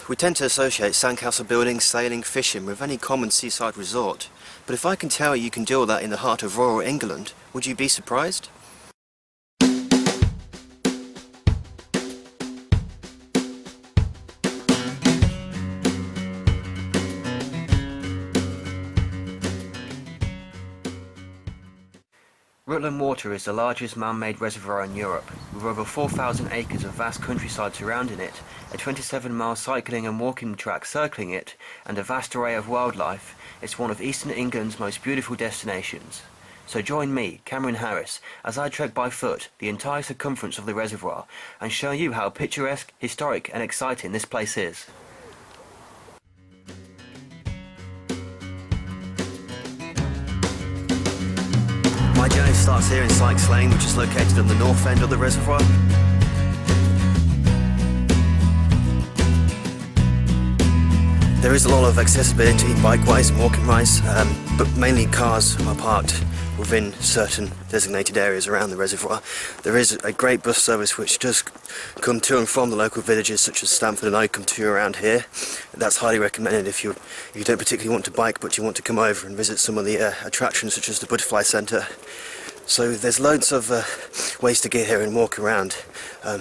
We tend to associate sandcastle building, sailing, fishing with any common seaside resort. But if I can tell you can do all that in the heart of rural England, would you be surprised? Rutland Water is the largest man-made reservoir in Europe, with over 4,000 acres of vast countryside surrounding it, a 27-mile cycling and walking track circling it, and a vast array of wildlife. It's one of eastern England's most beautiful destinations. So join me, Cameron Harris, as I trek by foot the entire circumference of the reservoir and show you how picturesque, historic and exciting this place is. My journey starts here in Sykes Lane, which is located on the north end of the reservoir. There is a lot of accessibility, bikeways and walking ways, but mainly cars are parked within certain designated areas around the reservoir. There is a great bus service which does come to and from the local villages such as Stamford and Oakham to around here. That's highly recommended if you don't particularly want to bike but you want to come over and visit some of the attractions such as the Butterfly Centre. So there's loads of ways to get here and walk around.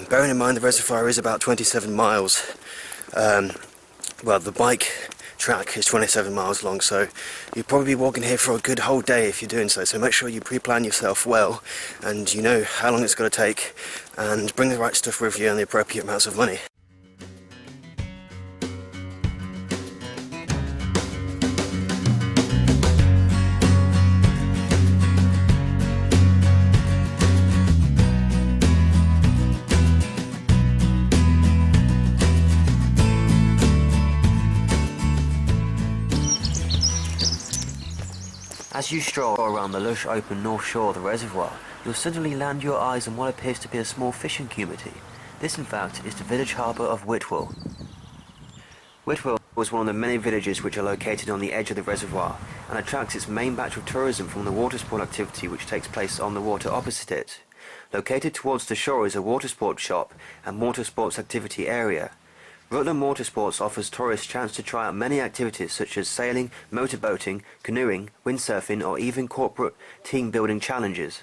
Bearing in mind the reservoir is about 27 miles. Well, the bike track is 27 miles long, so you'll probably be walking here for a good whole day if you're doing so. So make sure you pre-plan yourself well and you know how long it's going to take, and bring the right stuff with you and the appropriate amounts of money. As you stroll around the lush open north shore of the reservoir, you'll suddenly land your eyes on what appears to be a small fishing community. This in fact is the village harbour of Whitwell. Whitwell was one of the many villages which are located on the edge of the reservoir and attracts its main batch of tourism from the water sport activity which takes place on the water opposite it. Located towards the shore is a water sports shop and water sports activity area. Rutland Watersports offers tourists a chance to try out many activities such as sailing, motorboating, canoeing, windsurfing or even corporate team building challenges.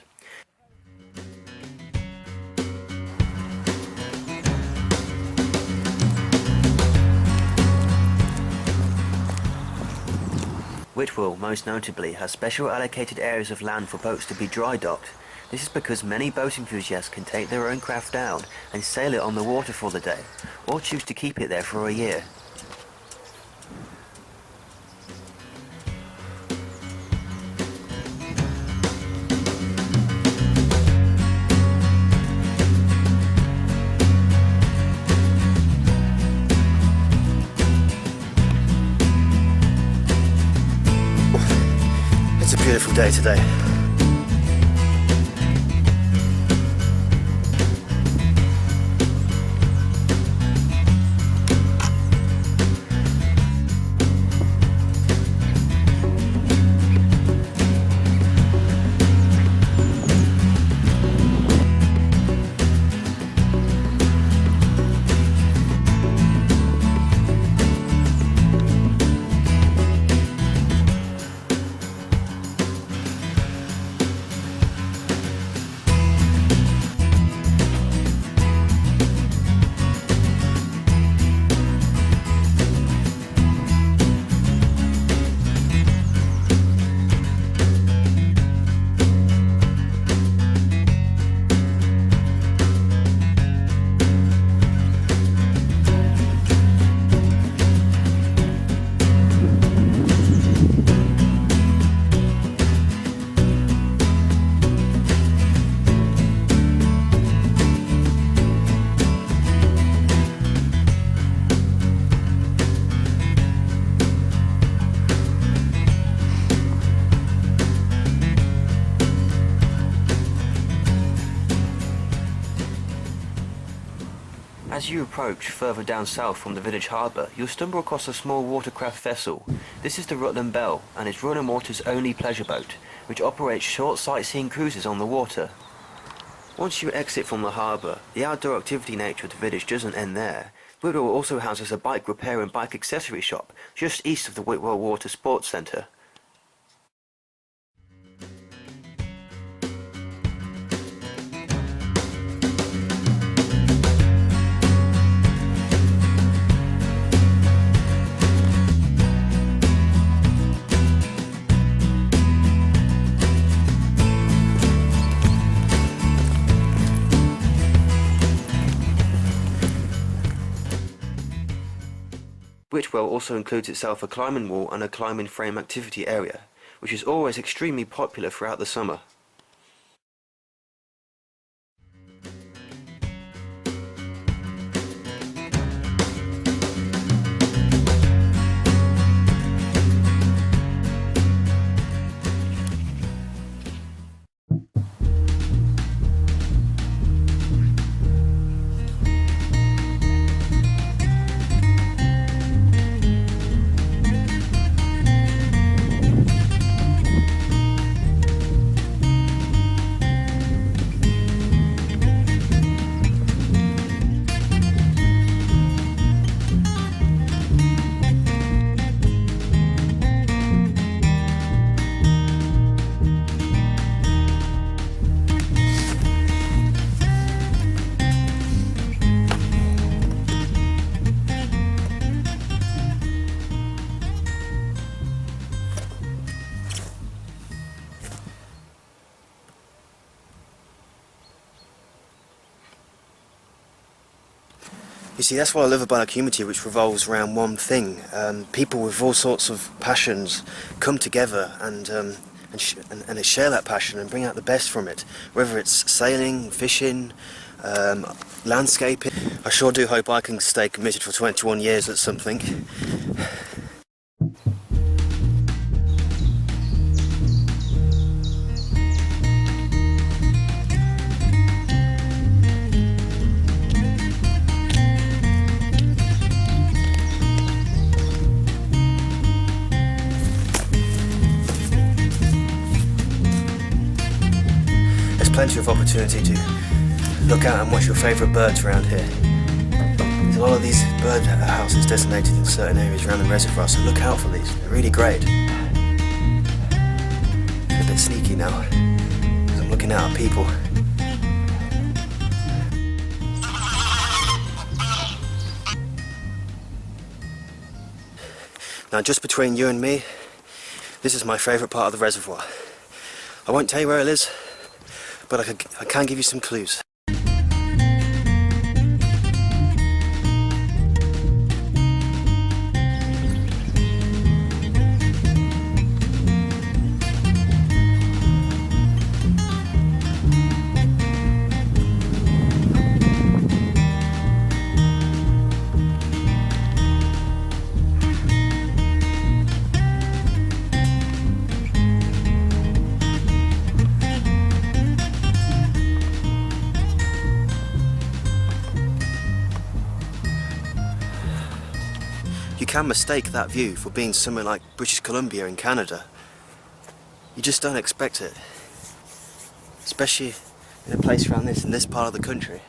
Whitwell, most notably, has special allocated areas of land for boats to be dry docked. This is because many boat enthusiasts can take their own craft down and sail it on the water for the day, or choose to keep it there for a year. It's a beautiful day today. As you approach further down south from the village harbour, you'll stumble across a small watercraft vessel. This is the Rutland Belle, and it's Rutland Water's only pleasure boat, which operates short sightseeing cruises on the water. Once you exit from the harbour, the outdoor activity nature of the village doesn't end there. Whitwell also houses a bike repair and bike accessory shop just east of the Whitwell Water Sports Centre. Whitwell also includes itself a climbing wall and a climbing frame activity area, which is always extremely popular throughout the summer. You see, that's what I love about a community which revolves around one thing. People with all sorts of passions come together and share that passion and bring out the best from it. Whether it's sailing, fishing, landscaping. I sure do hope I can stay committed for 21 years at something. Plenty of opportunity to look out and watch your favourite birds around here. There's a lot of these bird houses designated in certain areas around the reservoir, so look out for these. They're really great. I'm a bit sneaky now, because I'm looking out at people. Now, just between you and me, this is my favourite part of the reservoir. I won't tell you where it is, but I can give you some clues. You can mistake that view for being somewhere like British Columbia in Canada. You just don't expect it, especially in a place around this, in this part of the country.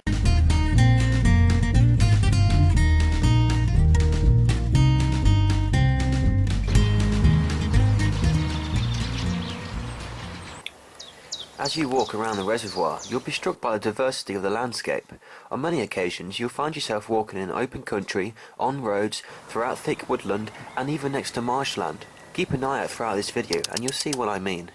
As you walk around the reservoir, you'll be struck by the diversity of the landscape. On many occasions, you'll find yourself walking in open country, on roads, throughout thick woodland, and even next to marshland. Keep an eye out throughout this video, and you'll see what I mean.